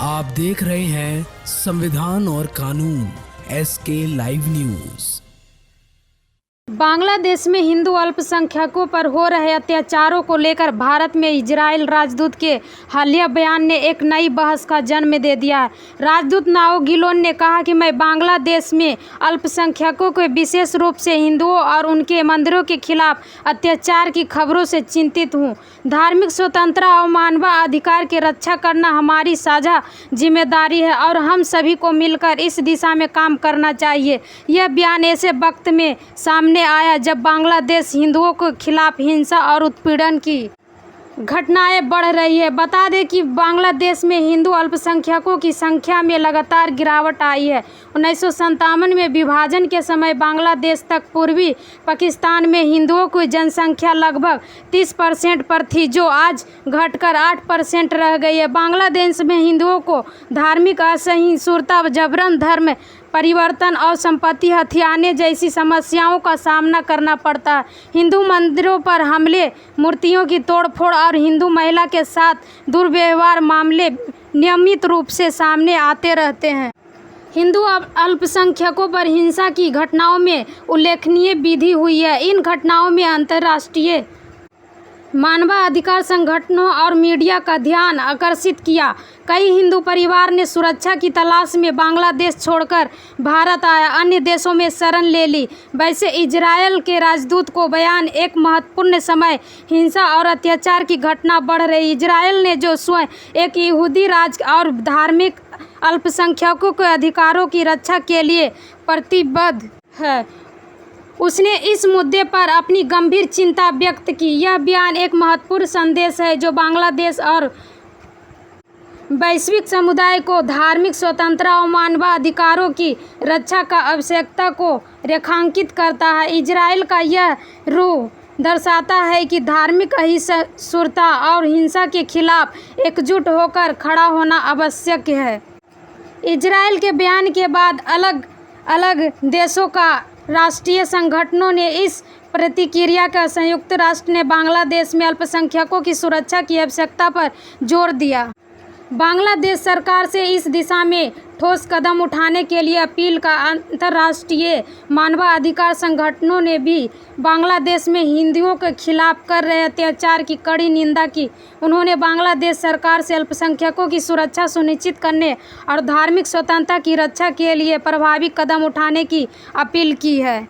आप देख रहे हैं संविधान और कानून SK लाइव न्यूज। बांग्लादेश में हिंदू अल्पसंख्यकों पर हो रहे अत्याचारों को लेकर भारत में इजराइल राजदूत के हालिया बयान ने एक नई बहस का जन्म दे दिया है। राजदूत नाओ गिलोन ने कहा कि मैं बांग्लादेश में अल्पसंख्यकों के विशेष रूप से हिंदुओं और उनके मंदिरों के खिलाफ अत्याचार की खबरों से चिंतित हूँ। धार्मिक स्वतंत्रता और मानवाधिकार की रक्षा करना हमारी साझा जिम्मेदारी है और हम सभी को मिलकर इस दिशा में काम करना चाहिए। यह बयान ऐसे वक्त में सामने आया जब बांग्लादेश हिंदुओं के खिलाफ हिंसा और उत्पीड़न की घटनाएं बढ़ रही है। बता दें कि बांग्लादेश में हिंदू अल्पसंख्यकों की संख्या में लगातार गिरावट आई है। 1957 में विभाजन के समय बांग्लादेश तक पूर्वी पाकिस्तान में हिंदुओं की जनसंख्या लगभग 30% पर थी, जो आज घटकर 8% रह गई है। बांग्लादेश में हिंदुओं को धार्मिक असहिष्णुता, जबरन धर्म परिवर्तन और संपत्ति हथियाने जैसी समस्याओं का सामना करना पड़ता है। हिंदू मंदिरों पर हमले, मूर्तियों की तोड़फोड़ और हिंदू महिला के साथ दुर्व्यवहार मामले नियमित रूप से सामने आते रहते हैं। हिंदू अल्पसंख्यकों पर हिंसा की घटनाओं में उल्लेखनीय वृद्धि हुई है। इन घटनाओं में अंतर्राष्ट्रीय मानवाधिकार संगठनों और मीडिया का ध्यान आकर्षित किया। कई हिंदू परिवार ने सुरक्षा की तलाश में बांग्लादेश छोड़कर भारत आया, अन्य देशों में शरण ले ली। वैसे इजरायल के राजदूत को बयान एक महत्वपूर्ण समय हिंसा और अत्याचार की घटना बढ़ रही। इजरायल ने जो स्वयं एक यहूदी राज्य और धार्मिक अल्पसंख्यकों के अधिकारों की रक्षा के लिए प्रतिबद्ध है, उसने इस मुद्दे पर अपनी गंभीर चिंता व्यक्त की। यह बयान एक महत्वपूर्ण संदेश है जो बांग्लादेश और वैश्विक समुदाय को धार्मिक स्वतंत्रता और मानवाधिकारों की रक्षा का आवश्यकता को रेखांकित करता है। इजरायल का यह रुख दर्शाता है कि धार्मिक असहिष्णुता और हिंसा के खिलाफ एकजुट होकर खड़ा होना आवश्यक है। इजरायल के बयान के बाद अलग अलग देशों का राष्ट्रीय संगठनों ने इस प्रतिक्रिया का संयुक्त राष्ट्र ने बांग्लादेश में अल्पसंख्यकों की सुरक्षा की आवश्यकता पर जोर दिया। बांग्लादेश सरकार से इस दिशा में ठोस कदम उठाने के लिए अपील का अंतर्राष्ट्रीय मानवाधिकार संगठनों ने भी बांग्लादेश में हिंदुओं के खिलाफ कर रहे अत्याचार की कड़ी निंदा की। उन्होंने बांग्लादेश सरकार से अल्पसंख्यकों की सुरक्षा सुनिश्चित करने और धार्मिक स्वतंत्रता की रक्षा के लिए प्रभावी कदम उठाने की अपील की है।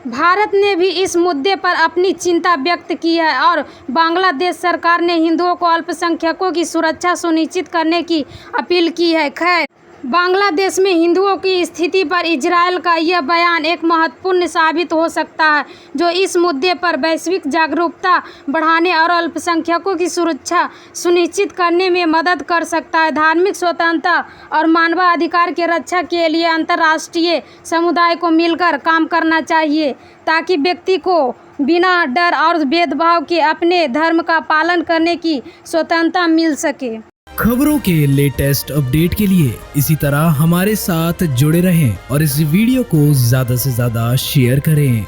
भारत ने भी इस मुद्दे पर अपनी चिंता व्यक्त की है और बांग्लादेश सरकार ने हिंदुओं को अल्पसंख्यकों की सुरक्षा सुनिश्चित करने की अपील की है। खैर, बांग्लादेश में हिंदुओं की स्थिति पर इजरायल का यह बयान एक महत्वपूर्ण साबित हो सकता है, जो इस मुद्दे पर वैश्विक जागरूकता बढ़ाने और अल्पसंख्यकों की सुरक्षा सुनिश्चित करने में मदद कर सकता है। धार्मिक स्वतंत्रता और मानवाधिकार की रक्षा के लिए अंतर्राष्ट्रीय समुदाय को मिलकर काम करना चाहिए, ताकि व्यक्ति को बिना डर और भेदभाव के अपने धर्म का पालन करने की स्वतंत्रता मिल सके। खबरों के लेटेस्ट अपडेट के लिए इसी तरह हमारे साथ जुड़े रहें और इस वीडियो को ज्यादा से ज्यादा शेयर करें।